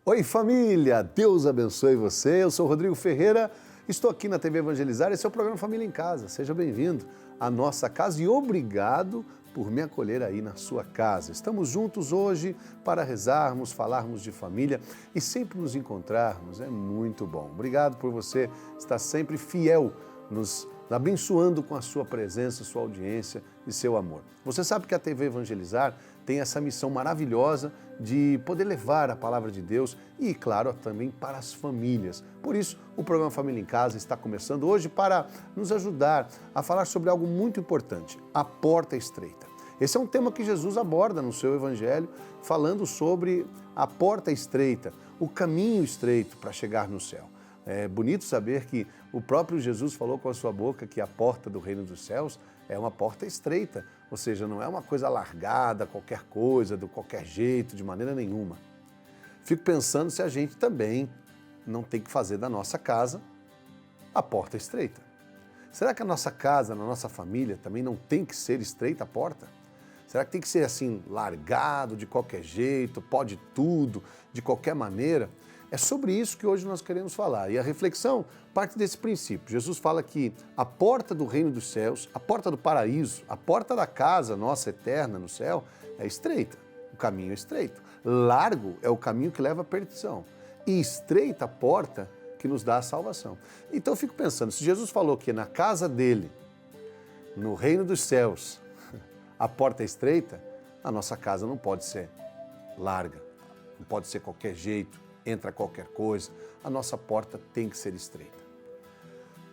Oi família, Deus abençoe você, eu sou Rodrigo Ferreira, estou aqui na TV Evangelizar, esse é o programa Família em Casa, seja bem-vindo à nossa casa e obrigado por me acolher aí na sua casa. Estamos juntos hoje para rezarmos, falarmos de família e sempre nos encontrarmos, é muito bom. Obrigado por você estar sempre fiel, nos abençoando com a sua presença, sua audiência e seu amor. Você sabe que a TV Evangelizar tem essa missão maravilhosa de poder levar a palavra de Deus e, claro, também para as famílias. Por isso, o programa Família em Casa está começando hoje para nos ajudar a falar sobre algo muito importante, a porta estreita. Esse é um tema que Jesus aborda no seu Evangelho, falando sobre a porta estreita, o caminho estreito para chegar no céu. É bonito saber que o próprio Jesus falou com a sua boca que a porta do reino dos céus é uma porta estreita, ou seja, não é uma coisa largada, qualquer coisa, do qualquer jeito, de maneira nenhuma. Fico pensando se a gente também não tem que fazer da nossa casa a porta estreita. Será que a nossa casa, na nossa família, também não tem que ser estreita a porta? Será que tem que ser assim, largado, de qualquer jeito, pode tudo, de qualquer maneira? É sobre isso que hoje nós queremos falar. E a reflexão parte desse princípio. Jesus fala que a porta do reino dos céus, a porta do paraíso, a porta da casa nossa eterna no céu é estreita. O caminho é estreito. Largo é o caminho que leva à perdição. E estreita a porta que nos dá a salvação. Então eu fico pensando, se Jesus falou que na casa dele, no reino dos céus, a porta é estreita, a nossa casa não pode ser larga, não pode ser qualquer jeito, entra qualquer coisa, a nossa porta tem que ser estreita.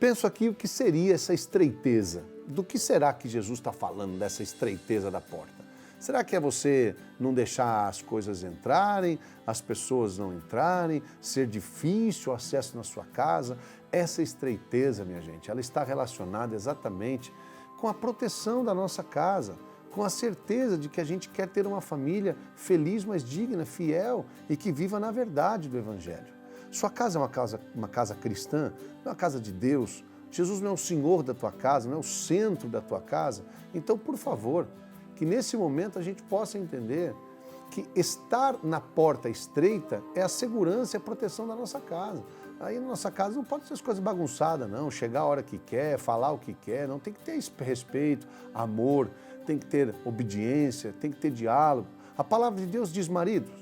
Penso aqui o que seria essa estreiteza. Do que será que Jesus está falando dessa estreiteza da porta? Será que é você não deixar as coisas entrarem, as pessoas não entrarem, ser difícil o acesso na sua casa? Essa estreiteza, minha gente, ela está relacionada exatamente com a proteção da nossa casa, com a certeza de que a gente quer ter uma família feliz, mas digna, fiel e que viva na verdade do Evangelho. Sua casa é uma casa cristã, não é uma casa de Deus. Jesus não é o Senhor da tua casa, não é o centro da tua casa. Então, por favor, que nesse momento a gente possa entender que estar na porta estreita é a segurança e a proteção da nossa casa. Aí na nossa casa não pode ser as coisas bagunçadas, não. Chegar a hora que quer, falar o que quer, não. Tem que ter respeito, amor, tem que ter obediência, tem que ter diálogo. A palavra de Deus diz, maridos,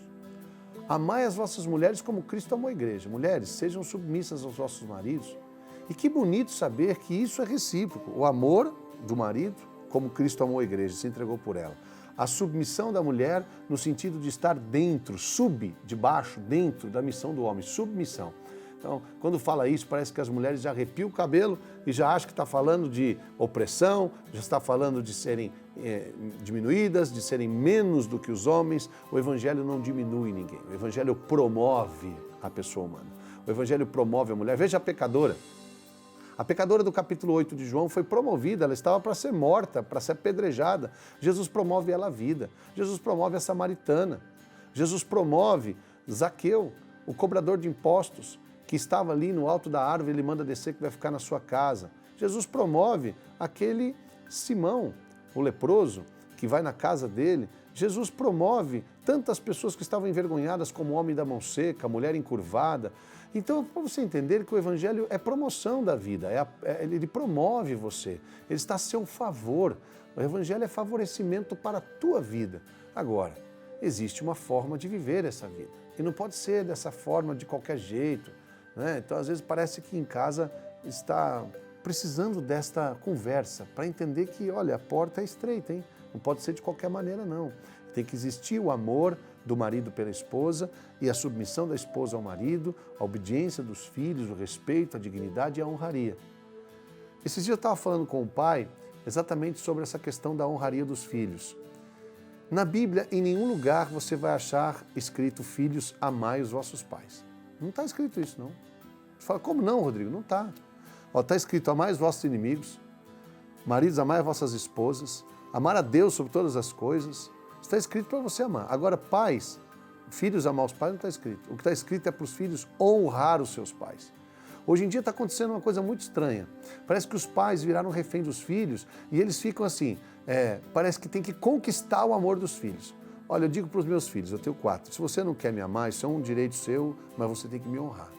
amai as vossas mulheres como Cristo amou a igreja. Mulheres, sejam submissas aos vossos maridos. E que bonito saber que isso é recíproco. O amor do marido, como Cristo amou a igreja, se entregou por ela. A submissão da mulher no sentido de estar dentro, debaixo, dentro da missão do homem, submissão. Então, quando fala isso, parece que as mulheres já arrepiam o cabelo e já acham que está falando de opressão, já está falando de serem diminuídas, de serem menos do que os homens. O Evangelho não diminui ninguém, o Evangelho promove a pessoa humana. O Evangelho promove a mulher. Veja a pecadora. A pecadora do capítulo 8 de João foi promovida, ela estava para ser morta, para ser apedrejada. Jesus promove ela à vida. Jesus promove a samaritana. Jesus promove Zaqueu, o cobrador de impostos, que estava ali no alto da árvore, ele manda descer que vai ficar na sua casa. Jesus promove aquele Simão, o leproso, que vai na casa dele. Jesus promove tantas pessoas que estavam envergonhadas, como o homem da mão seca, a mulher encurvada. Então, para você entender que o Evangelho é promoção da vida, ele promove você, ele está a seu favor. O Evangelho é favorecimento para a tua vida. Agora, existe uma forma de viver essa vida e não pode ser dessa forma de qualquer jeito. Então, às vezes, parece que em casa está precisando desta conversa para entender que, olha, a porta é estreita, hein? Não pode ser de qualquer maneira, não. Tem que existir o amor do marido pela esposa e a submissão da esposa ao marido, a obediência dos filhos, o respeito, a dignidade e a honraria. Esses dias eu estava falando com o pai exatamente sobre essa questão da honraria dos filhos. Na Bíblia, em nenhum lugar você vai achar escrito, filhos, amai os vossos pais. Não está escrito isso, não. Você fala, como não, Rodrigo? Não está. Está escrito, amai os vossos inimigos, maridos, amai as vossas esposas, amar a Deus sobre todas as coisas. Está escrito para você amar. Agora, pais, filhos amar os pais não está escrito. O que está escrito é para os filhos honrar os seus pais. Hoje em dia está acontecendo uma coisa muito estranha. Parece que os pais viraram refém dos filhos e eles ficam assim, parece que tem que conquistar o amor dos filhos. Olha, eu digo para os meus filhos, eu tenho 4, se você não quer me amar, isso é um direito seu, mas você tem que me honrar.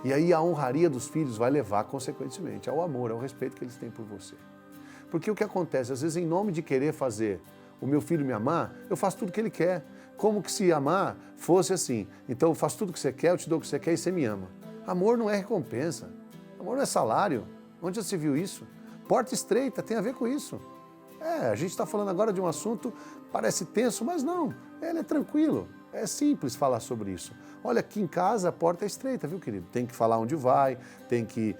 E aí a honraria dos filhos vai levar, consequentemente, ao amor, ao respeito que eles têm por você. Porque o que acontece, às vezes, em nome de querer fazer o meu filho me amar, eu faço tudo o que ele quer. Como que se amar fosse assim, então eu faço tudo o que você quer, eu te dou o que você quer e você me ama. Amor não é recompensa, amor não é salário. Onde já se viu isso? Porta estreita tem a ver com isso. A gente está falando agora de um assunto, parece tenso, mas não, ele é tranquilo. É simples falar sobre isso. Olha, aqui em casa a porta é estreita, viu, querido? Tem que falar onde vai, tem que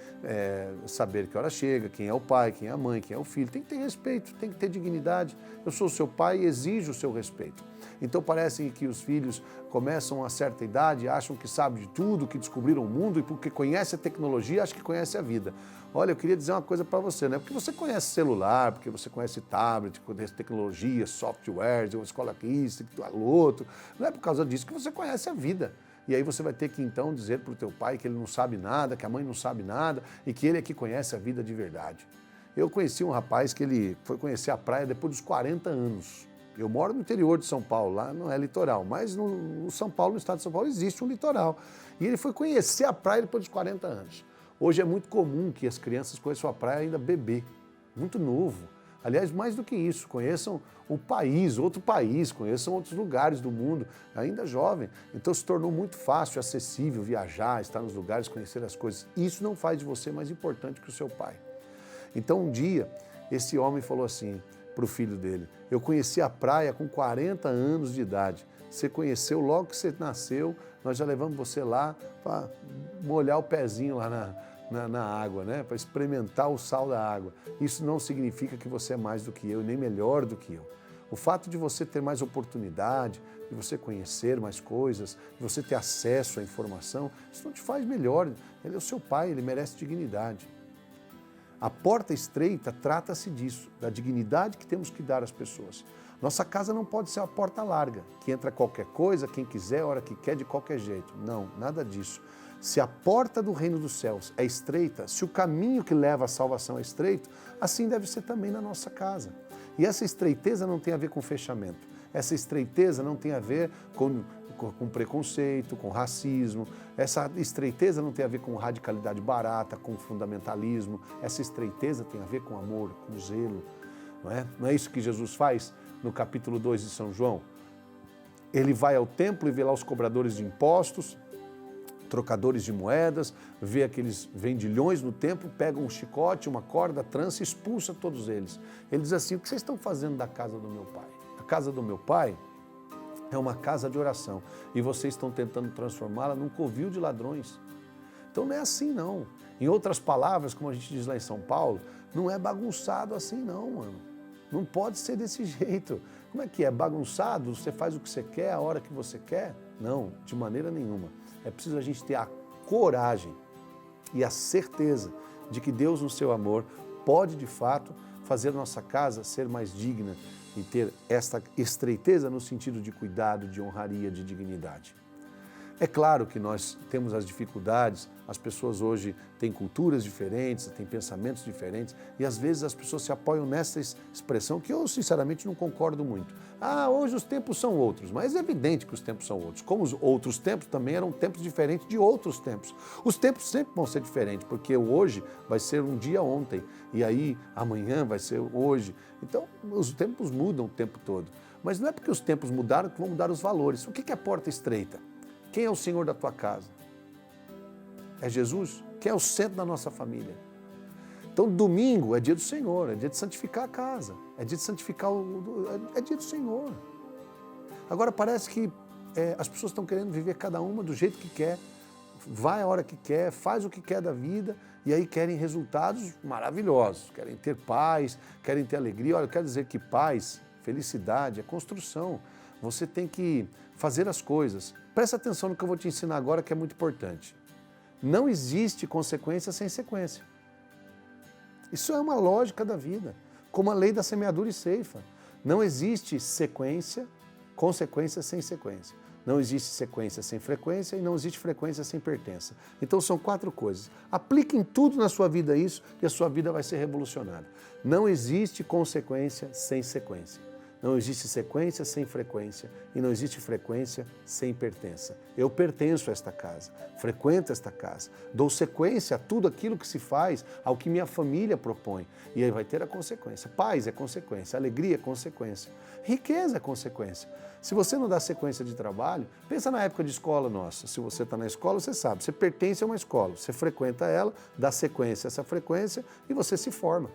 saber que hora chega, quem é o pai, quem é a mãe, quem é o filho. Tem que ter respeito, tem que ter dignidade. Eu sou seu pai e exijo o seu respeito. Então parece que os filhos começam a certa idade, acham que sabem de tudo, que descobriram o mundo e porque conhece a tecnologia, acham que conhece a vida. Olha, eu queria dizer uma coisa para você, né? Porque você conhece celular, porque você conhece tablet, conhece tecnologia, software, uma escola isso, outro. Não é por causa disso que você conhece a vida. E aí você vai ter que então dizer para o teu pai que ele não sabe nada, que a mãe não sabe nada e que ele é que conhece a vida de verdade. Eu conheci um rapaz que ele foi conhecer a praia depois dos 40 anos. Eu moro no interior de São Paulo, lá não é litoral, mas no São Paulo, no estado de São Paulo, existe um litoral. E ele foi conhecer a praia depois dos 40 anos. Hoje é muito comum que as crianças conheçam a praia ainda bebê, muito novo. Aliás, mais do que isso, conheçam o país, outro país, conheçam outros lugares do mundo, ainda jovem. Então se tornou muito fácil, acessível viajar, estar nos lugares, conhecer as coisas. Isso não faz de você mais importante que o seu pai. Então um dia, esse homem falou assim para o filho dele, eu conheci a praia com 40 anos de idade. Você conheceu logo que você nasceu, nós já levamos você lá para molhar o pezinho lá na água, né? Para experimentar o sal da água. Isso não significa que você é mais do que eu, nem melhor do que eu. O fato de você ter mais oportunidade, de você conhecer mais coisas, de você ter acesso à informação, isso não te faz melhor. Ele é o seu pai, ele merece dignidade. A porta estreita trata-se disso, da dignidade que temos que dar às pessoas. Nossa casa não pode ser uma porta larga, que entra qualquer coisa, quem quiser, a hora que quer, de qualquer jeito. Não, nada disso. Se a porta do reino dos céus é estreita, se o caminho que leva à salvação é estreito, assim deve ser também na nossa casa. E essa estreiteza não tem a ver com fechamento. Essa estreiteza não tem a ver com preconceito, com racismo. Essa estreiteza não tem a ver com radicalidade barata, com fundamentalismo. Essa estreiteza tem a ver com amor, com zelo. Não é? Não é isso que Jesus faz no capítulo 2 de São João? Ele vai ao templo e vê lá os cobradores de impostos, trocadores de moedas, vê aqueles vendilhões no templo, pega um chicote, uma corda, trança e expulsa todos eles. Ele diz assim, o que vocês estão fazendo da casa do meu pai? A casa do meu pai é uma casa de oração e vocês estão tentando transformá-la num covil de ladrões. Então não é assim não. Em outras palavras, como a gente diz lá em São Paulo, não é bagunçado assim não, mano. Não pode ser desse jeito. Como é que é? Bagunçado? Você faz o que você quer, a hora que você quer? Não, de maneira nenhuma. É preciso a gente ter a coragem e a certeza de que Deus, no seu amor, pode de fato fazer nossa casa ser mais digna e ter esta estreiteza no sentido de cuidado, de honraria, de dignidade. É claro que nós temos as dificuldades, as pessoas hoje têm culturas diferentes, têm pensamentos diferentes e às vezes as pessoas se apoiam nessa expressão que eu sinceramente não concordo muito. Ah, hoje os tempos são outros, mas é evidente que os tempos são outros. Como os outros tempos também eram tempos diferentes de outros tempos. Os tempos sempre vão ser diferentes, porque o hoje vai ser um dia ontem e aí amanhã vai ser hoje. Então os tempos mudam o tempo todo. Mas não é porque os tempos mudaram que vão mudar os valores. O que é porta estreita? Quem é o Senhor da tua casa? É Jesus? Quem é o centro da nossa família? Então, domingo é dia do Senhor, é dia de santificar a casa, é dia de santificar é dia do Senhor. Agora parece que as pessoas estão querendo viver cada uma do jeito que quer, vai a hora que quer, faz o que quer da vida e aí querem resultados maravilhosos, querem ter paz, querem ter alegria. Olha, eu quero dizer que paz, felicidade, é construção. Você tem que fazer as coisas. Presta atenção no que eu vou te ensinar agora, que é muito importante. Não existe consequência sem sequência. Isso é uma lógica da vida, como a lei da semeadura e ceifa. Não existe consequência sem sequência. não existe sequência sem frequência e não existe frequência sem pertença. Então são 4 coisas. Apliquem tudo na sua vida isso e a sua vida vai ser revolucionada. Não existe consequência sem sequência. Não existe sequência sem frequência e não existe frequência sem pertença. Eu pertenço a esta casa, frequento esta casa, dou sequência a tudo aquilo que se faz, ao que minha família propõe. E aí vai ter a consequência. Paz é consequência, alegria é consequência, riqueza é consequência. Se você não dá sequência de trabalho, pensa na época de escola nossa. Se você está na escola, você sabe, você pertence a uma escola, você frequenta ela, dá sequência a essa frequência e você se forma.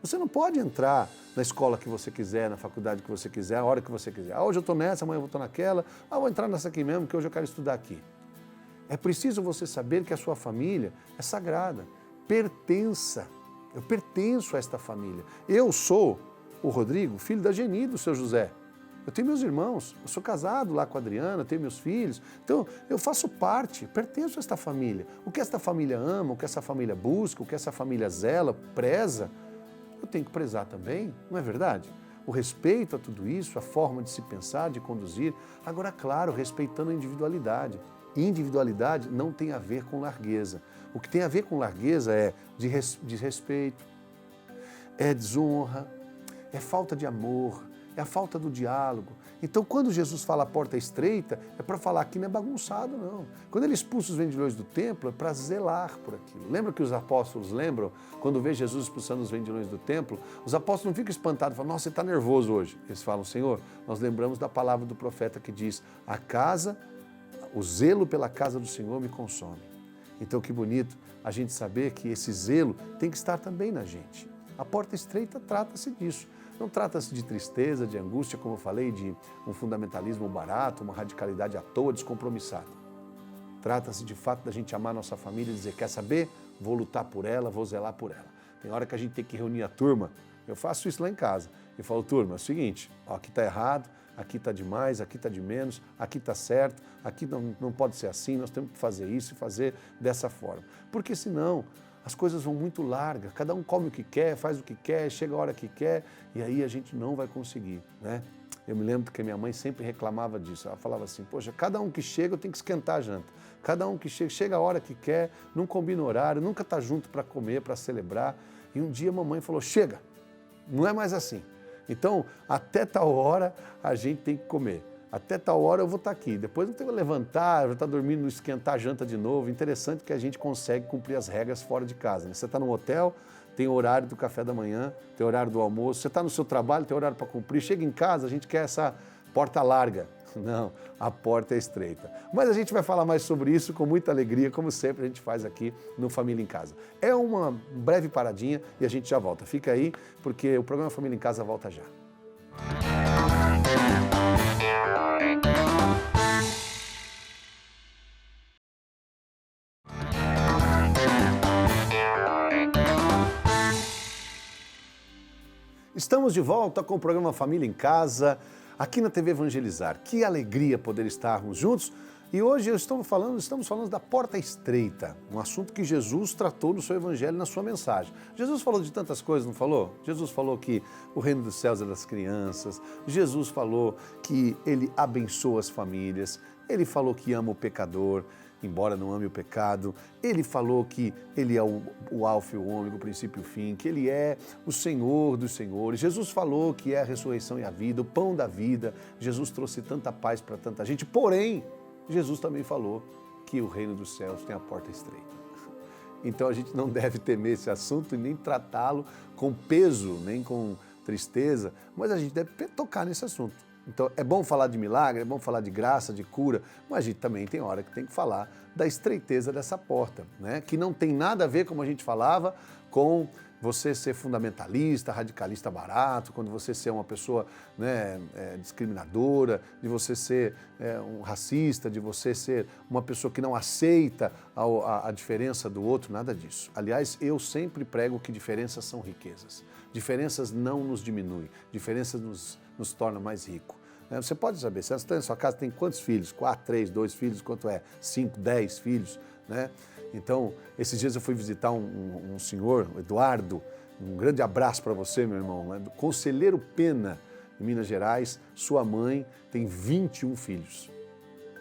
Você não pode entrar na escola que você quiser, na faculdade que você quiser, a hora que você quiser. Hoje eu estou nessa, amanhã eu estou naquela, vou entrar nessa aqui mesmo, que hoje eu quero estudar aqui. É preciso você saber que a sua família é sagrada, pertença. Eu pertenço a esta família. Eu sou o Rodrigo, filho da Geni, do seu José. Eu tenho meus irmãos, eu sou casado lá com a Adriana, tenho meus filhos. Então, eu faço parte, pertenço a esta família. O que esta família ama, o que essa família busca, o que essa família zela, preza, eu tenho que prezar também, não é verdade? O respeito a tudo isso, a forma de se pensar, de conduzir. Agora, claro, respeitando a individualidade. Individualidade não tem a ver com largueza. O que tem a ver com largueza é desrespeito, é desonra, é falta de amor, é a falta do diálogo. Então, quando Jesus fala a porta estreita, é para falar que não é bagunçado, não. Quando ele expulsa os vendilhões do templo, é para zelar por aquilo. Lembra que os apóstolos lembram? Quando vê Jesus expulsando os vendilhões do templo, os apóstolos não ficam espantados, falam, nossa, você está nervoso hoje. Eles falam, Senhor, nós lembramos da palavra do profeta que diz, o zelo pela casa do Senhor me consome. Então, que bonito a gente saber que esse zelo tem que estar também na gente. A porta estreita trata-se disso. Não trata-se de tristeza, de angústia, como eu falei, de um fundamentalismo barato, uma radicalidade à toa, descompromissada. Trata-se de fato da gente amar nossa família e dizer, quer saber? Vou lutar por ela, vou zelar por ela. Tem hora que a gente tem que reunir a turma, eu faço isso lá em casa. Eu falo, turma, é o seguinte, aqui está errado, aqui está demais, aqui está de menos, aqui está certo, aqui não pode ser assim, nós temos que fazer isso e fazer dessa forma. Porque senão as coisas vão muito largas, cada um come o que quer, faz o que quer, chega a hora que quer, e aí a gente não vai conseguir, né? Eu me lembro que a minha mãe sempre reclamava disso, ela falava assim, poxa, cada um que chega eu tenho que esquentar a janta, cada um que chega a hora que quer, não combina horário, nunca está junto para comer, para celebrar, e um dia a mamãe falou, chega, não é mais assim, então até tal hora a gente tem que comer. Até tal hora eu vou estar aqui, depois eu tenho que levantar, eu vou estar dormindo, esquentar a janta de novo. Interessante que a gente consegue cumprir as regras fora de casa, né? Você está num hotel, tem o horário do café da manhã, tem o horário do almoço, você está no seu trabalho, tem horário para cumprir, chega em casa, a gente quer essa porta larga. Não, a porta é estreita. Mas a gente vai falar mais sobre isso com muita alegria, como sempre a gente faz aqui no Família em Casa. É uma breve paradinha e a gente já volta. Fica aí, porque o programa Família em Casa volta já. Estamos de volta com o programa Família em Casa, aqui na TV Evangelizar. Que alegria poder estarmos juntos. E hoje estamos falando da porta estreita, um assunto que Jesus tratou no seu evangelho, na sua mensagem. Jesus falou de tantas coisas, não falou? Jesus falou que o reino dos céus é das crianças, Jesus falou que ele abençoa as famílias, ele falou que ama o pecador, embora não ame o pecado, ele falou que ele é o alfa e o ômega, o princípio e o fim, que ele é o Senhor dos senhores. Jesus falou que é a ressurreição e a vida, o pão da vida. Jesus trouxe tanta paz para tanta gente, porém, Jesus também falou que o reino dos céus tem a porta estreita. Então a gente não deve temer esse assunto e nem tratá-lo com peso, nem com tristeza, mas a gente deve tocar nesse assunto. Então é bom falar de milagre, é bom falar de graça, de cura, mas a gente também tem hora que tem que falar da estreiteza dessa porta, né? Que não tem nada a ver, como a gente falava, com você ser fundamentalista, radicalista barato, quando você ser uma pessoa, né, discriminadora, de você ser um racista, de você ser uma pessoa que não aceita a diferença do outro, nada disso. Aliás, eu sempre prego que diferenças são riquezas. Diferenças não nos diminuem, diferenças nos tornam mais ricos. Você pode saber, se você está em sua casa, tem quantos filhos? 4, 3, 2 filhos, quanto é? 5, 10 filhos, né? Então, esses dias eu fui visitar um senhor, o Eduardo, um grande abraço para você, meu irmão, né? Do Conselheiro Pena, em Minas Gerais, sua mãe tem 21 filhos.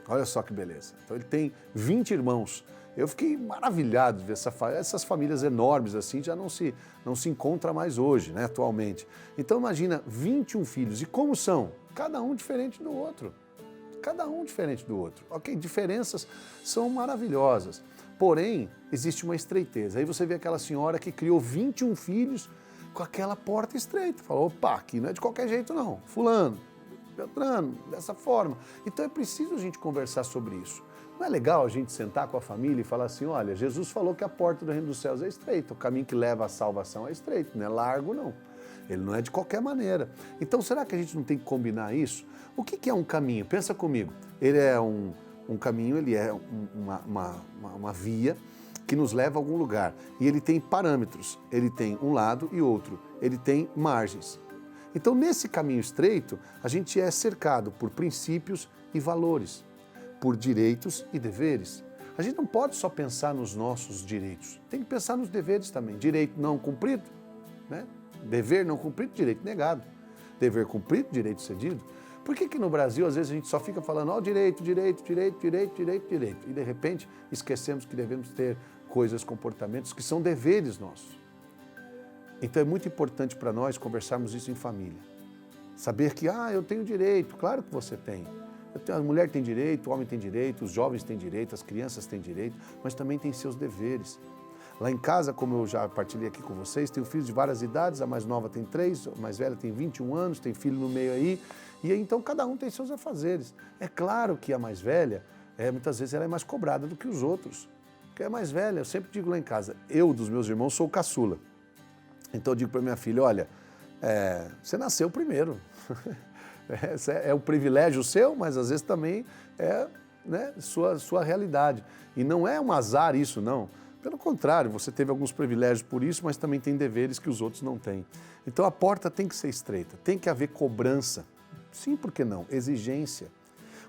Olha só que beleza. Então ele tem 20 irmãos. Eu fiquei maravilhado de ver essas famílias enormes assim, já não se encontra mais hoje, né, atualmente. Então imagina 21 filhos. E como são? Cada um diferente do outro. Cada um diferente do outro. Ok, diferenças são maravilhosas. Porém, existe uma estreiteza. Aí você vê aquela senhora que criou 21 filhos com aquela porta estreita. Falou, opa, aqui não é de qualquer jeito não. Fulano, Beltrano, dessa forma. Então é preciso a gente conversar sobre isso. Não é legal a gente sentar com a família e falar assim, olha, Jesus falou que a porta do reino dos céus é estreita, o caminho que leva à salvação é estreito, não é largo não. Ele não é de qualquer maneira. Então será que a gente não tem que combinar isso? O que é um caminho? Pensa comigo. Ele é um caminho, ele é uma via que nos leva a algum lugar. E ele tem parâmetros, ele tem um lado e outro, ele tem margens. Então nesse caminho estreito, a gente é cercado por princípios e valores, por direitos e deveres. A gente não pode só pensar nos nossos direitos, tem que pensar nos deveres também. Direito não cumprido, né? Dever não cumprido, direito negado. Dever cumprido, direito cedido. Por que no Brasil, às vezes, a gente só fica falando, ó, direito, direito, direito, direito, direito, direito, e de repente esquecemos que devemos ter coisas, comportamentos que são deveres nossos. Então é muito importante para nós conversarmos isso em família. Saber que, eu tenho direito, claro que você tem. A mulher tem direito, o homem tem direito, os jovens têm direito, as crianças têm direito, mas também têm seus deveres. Lá em casa, como eu já partilhei aqui com vocês, tenho filhos de várias idades, a mais nova tem 3, a mais velha tem 21 anos, tem filho no meio aí, e aí, então cada um tem seus afazeres. É claro que a mais velha, muitas vezes ela é mais cobrada do que os outros, porque é mais velha. Eu sempre digo lá em casa, eu dos meus irmãos sou o caçula. Então eu digo para minha filha, olha, você nasceu primeiro. É um privilégio seu, mas às vezes também é, né, sua realidade. E não é um azar isso, não. Pelo contrário, você teve alguns privilégios por isso, mas também tem deveres que os outros não têm. Então a porta tem que ser estreita, tem que haver cobrança. Sim, por que não? Exigência.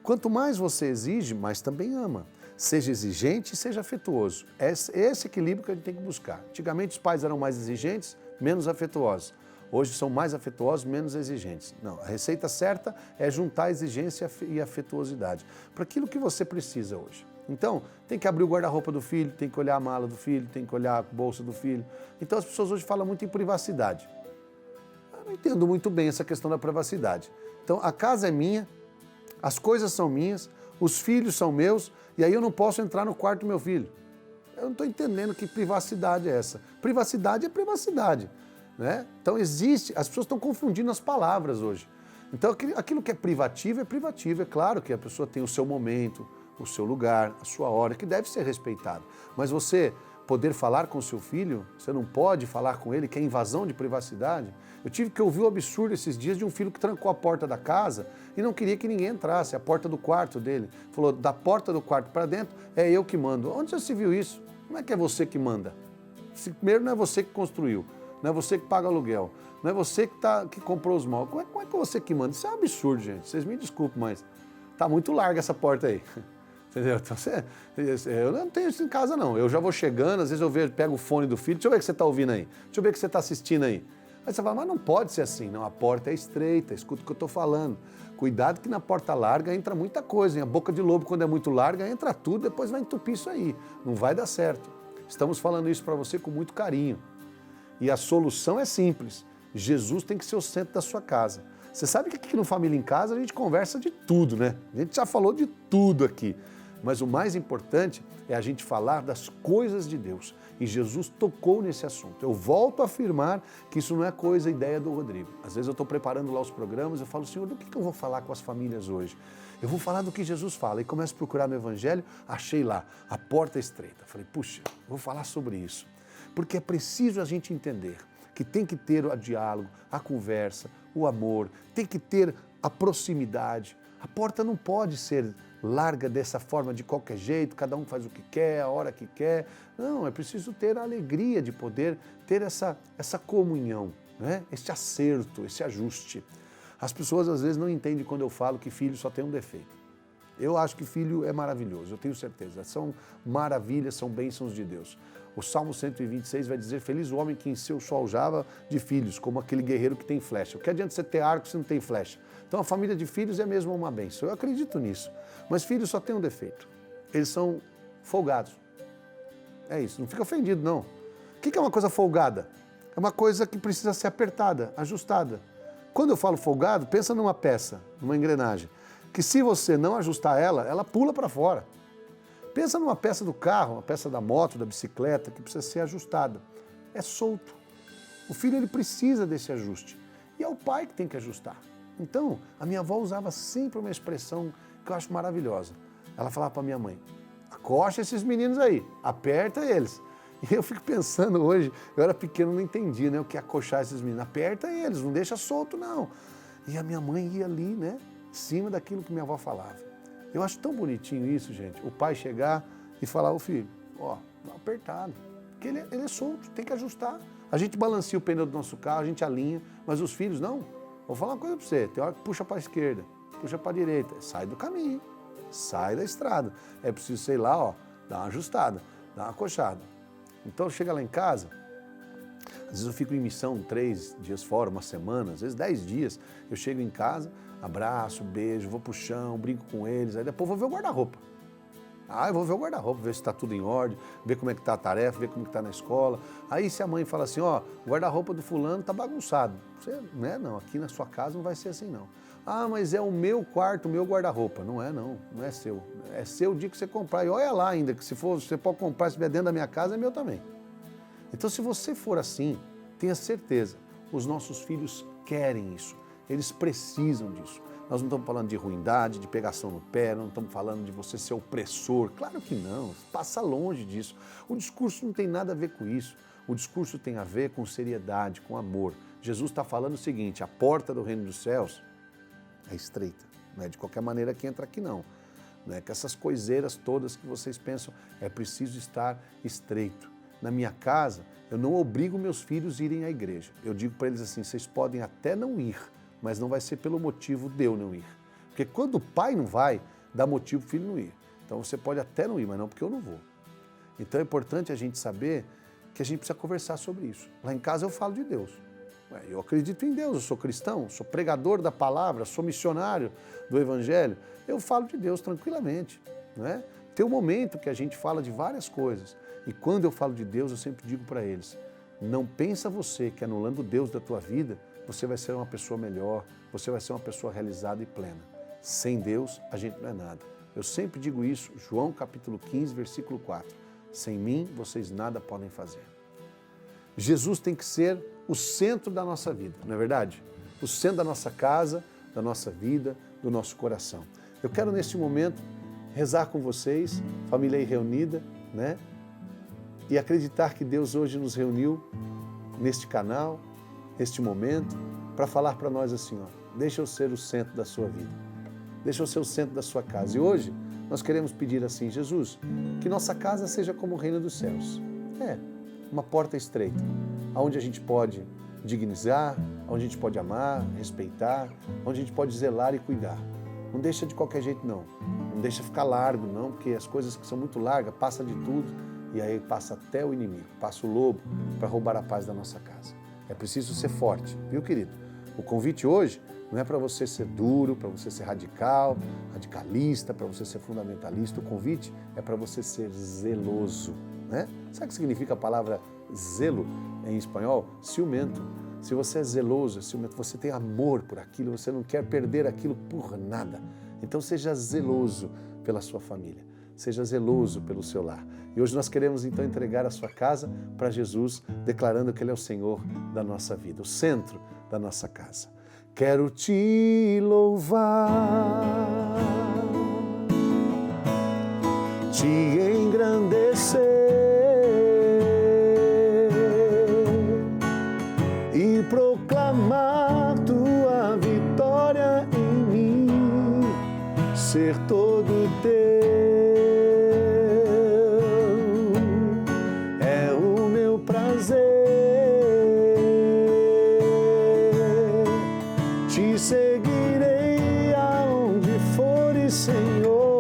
Quanto mais você exige, mais também ama. Seja exigente e seja afetuoso. Esse equilíbrio que a gente tem que buscar. Antigamente os pais eram mais exigentes, menos afetuosos. Hoje são mais afetuosos, menos exigentes. Não, a receita certa é juntar a exigência e a afetuosidade para aquilo que você precisa hoje. Então, tem que abrir o guarda-roupa do filho, tem que olhar a mala do filho, tem que olhar a bolsa do filho. Então as pessoas hoje falam muito em privacidade. Eu não entendo muito bem essa questão da privacidade. Então, a casa é minha, as coisas são minhas, os filhos são meus, e aí eu não posso entrar no quarto do meu filho. Eu não estou entendendo que privacidade é essa. Privacidade é privacidade, né? Então existe, as pessoas estão confundindo as palavras hoje. Então aquilo que é privativo, é claro que a pessoa tem o seu momento, o seu lugar, a sua hora, que deve ser respeitado. Mas você poder falar com o seu filho, você não pode falar com ele, que é invasão de privacidade. Eu tive que ouvir o absurdo esses dias de um filho que trancou a porta da casa e não queria que ninguém entrasse, a porta do quarto dele. Falou, da porta do quarto para dentro, é eu que mando. Onde já se viu isso? Como é que é você que manda? Primeiro, não é você que construiu, não é você que paga aluguel, não é você que comprou os móveis. Como é que é você que manda? Isso é um absurdo, gente. Vocês me desculpem, mas tá muito larga essa porta aí. Entendeu? Então, eu não tenho isso em casa, não. Eu já vou chegando, às vezes eu pego o fone do filho, deixa eu ver o que você está ouvindo aí, deixa eu ver o que você está assistindo aí. Aí você fala, mas não pode ser assim. Não, a porta é estreita, escuta o que eu estou falando. Cuidado que na porta larga entra muita coisa, hein? A boca de lobo, quando é muito larga, entra tudo, depois vai entupir isso aí. Não vai dar certo. Estamos falando isso para você com muito carinho. E a solução é simples. Jesus tem que ser o centro da sua casa. Você sabe que aqui no Família em Casa a gente conversa de tudo, né? A gente já falou de tudo aqui. Mas o mais importante é a gente falar das coisas de Deus. E Jesus tocou nesse assunto. Eu volto a afirmar que isso não é coisa, ideia do Rodrigo. Às vezes eu estou preparando lá os programas, eu falo, Senhor, do que eu vou falar com as famílias hoje? Eu vou falar do que Jesus fala. E começo a procurar no Evangelho, achei lá, a porta estreita. Falei, puxa, vou falar sobre isso. Porque é preciso a gente entender que tem que ter o diálogo, a conversa, o amor, tem que ter a proximidade. A porta não pode ser larga dessa forma, de qualquer jeito, cada um faz o que quer, a hora que quer. Não, é preciso ter a alegria de poder ter essa comunhão, né? Esse acerto, esse ajuste. As pessoas às vezes não entendem quando eu falo que filho só tem um defeito. Eu acho que filho é maravilhoso, eu tenho certeza. São maravilhas, são bênçãos de Deus. O Salmo 126 vai dizer, feliz o homem que em seu sol aljava de filhos, como aquele guerreiro que tem flecha. O que adianta você ter arco se não tem flecha? Então a família de filhos é mesmo uma bênção. Eu acredito nisso. Mas filhos só tem um defeito. Eles são folgados. É isso, não fica ofendido não. O que é uma coisa folgada? É uma coisa que precisa ser apertada, ajustada. Quando eu falo folgado, pensa numa peça, numa engrenagem, que se você não ajustar ela, ela pula para fora. Pensa numa peça do carro, uma peça da moto, da bicicleta, que precisa ser ajustada. É solto. O filho ele precisa desse ajuste. E é o pai que tem que ajustar. Então, a minha avó usava sempre uma expressão que eu acho maravilhosa. Ela falava para minha mãe, acocha esses meninos aí, aperta eles. E eu fico pensando hoje, eu era pequeno, não entendia, né, o que é acochar esses meninos. Aperta eles, não deixa solto não. E a minha mãe ia ali, né, em cima daquilo que minha avó falava. Eu acho tão bonitinho isso, gente, o pai chegar e falar, ô filho, ó, dá uma apertada, porque ele é solto, tem que ajustar. A gente balanceia o pneu do nosso carro, a gente alinha, mas os filhos não. Vou falar uma coisa para você, tem hora que puxa para a esquerda, puxa para a direita, sai do caminho, sai da estrada. É preciso, sei lá, ó, dar uma ajustada, dar uma acochada. Então chega lá em casa, às vezes eu fico em missão 3 dias fora, uma semana, às vezes 10 dias, eu chego em casa, abraço, beijo, vou pro chão, brinco com eles, aí depois vou ver o guarda-roupa. Eu vou ver o guarda-roupa, ver se está tudo em ordem, ver como é que está a tarefa, ver como que está na escola. Aí se a mãe fala assim, ó, o guarda-roupa do fulano está bagunçado. Você, né? Não, aqui na sua casa não vai ser assim não. Mas é o meu quarto, o meu guarda-roupa. Não é seu. É seu o dia que você comprar. E olha lá ainda, que se for, você pode comprar, se vier dentro da minha casa, é meu também. Então se você for assim, tenha certeza, os nossos filhos querem isso, eles precisam disso. Nós não estamos falando de ruindade, de pegação no pé, não estamos falando de você ser opressor. Claro que não, passa longe disso. O discurso não tem nada a ver com isso. O discurso tem a ver com seriedade, com amor. Jesus está falando o seguinte, a porta do reino dos céus é estreita. Não é de qualquer maneira que entra aqui não. Não é que essas coiseiras todas que vocês pensam, é preciso estar estreito. Na minha casa, eu não obrigo meus filhos a irem à igreja. Eu digo para eles assim, vocês podem até não ir, mas não vai ser pelo motivo de eu não ir. Porque quando o pai não vai, dá motivo para o filho não ir. Então você pode até não ir, mas não porque eu não vou. Então é importante a gente saber que a gente precisa conversar sobre isso. Lá em casa eu falo de Deus. Eu acredito em Deus, eu sou cristão, sou pregador da palavra, sou missionário do Evangelho. Eu falo de Deus tranquilamente. Não é? Tem um momento que a gente fala de várias coisas. E quando eu falo de Deus, eu sempre digo para eles, não pensa você que anulando Deus da tua vida, você vai ser uma pessoa melhor, você vai ser uma pessoa realizada e plena. Sem Deus, a gente não é nada. Eu sempre digo isso, João capítulo 15, versículo 4. Sem mim, vocês nada podem fazer. Jesus tem que ser o centro da nossa vida, não é verdade? O centro da nossa casa, da nossa vida, do nosso coração. Eu quero, neste momento, rezar com vocês, família aí reunida, né? E acreditar que Deus hoje nos reuniu neste canal, neste momento, para falar para nós assim, ó, deixa eu ser o centro da sua vida, deixa eu ser o centro da sua casa. E hoje nós queremos pedir assim, Jesus, que nossa casa seja como o reino dos céus. Uma porta estreita, onde a gente pode dignizar, onde a gente pode amar, respeitar, onde a gente pode zelar e cuidar. Não deixa de qualquer jeito não, não deixa ficar largo não, porque as coisas que são muito largas, passa de tudo e aí passa até o inimigo, passa o lobo para roubar a paz da nossa casa. É preciso ser forte, viu, querido? O convite hoje não é para você ser duro, para você ser radical, radicalista, para você ser fundamentalista. O convite é para você ser zeloso, né? Sabe o que significa a palavra zelo em espanhol? Ciumento. Se você é zeloso, ciumento, você tem amor por aquilo, você não quer perder aquilo por nada. Então seja zeloso pela sua família, seja zeloso pelo seu lar. E hoje nós queremos então entregar a sua casa para Jesus, declarando que Ele é o Senhor da nossa vida, o centro da nossa casa. Quero te louvar, te engrandecer e proclamar tua vitória em mim, ser todo teu. É o meu prazer te seguirei aonde fores, Senhor.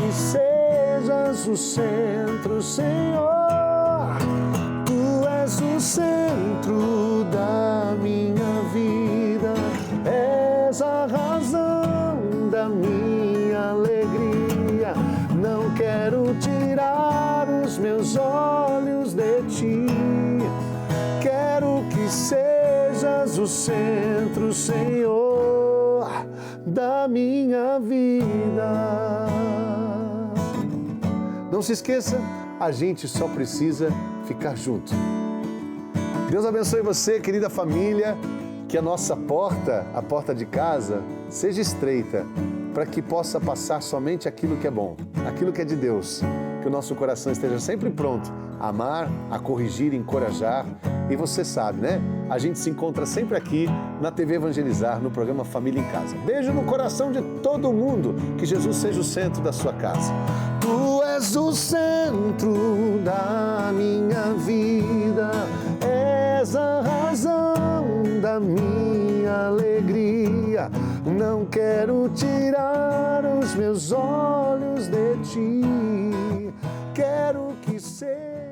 que sejas o centro, Senhor. Tu és o centro da minha vida, és a razão da minha alegria. Não quero tirar os meus olhos de ti. Quero que sejas o centro, Senhor, da minha vida. Não se esqueça, a gente só precisa ficar junto. Deus abençoe você, querida família, que a nossa porta, a porta de casa, seja estreita, para que possa passar somente aquilo que é bom, aquilo que é de Deus. Que o nosso coração esteja sempre pronto a amar, a corrigir, encorajar. E você sabe, né? A gente se encontra sempre aqui na TV Evangelizar, no programa Família em Casa. Beijo no coração de todo mundo. Que Jesus seja o centro da sua casa. Tu és o centro da minha vida, és a razão da minha alegria. Não quero tirar os meus olhos de ti. Quero que seja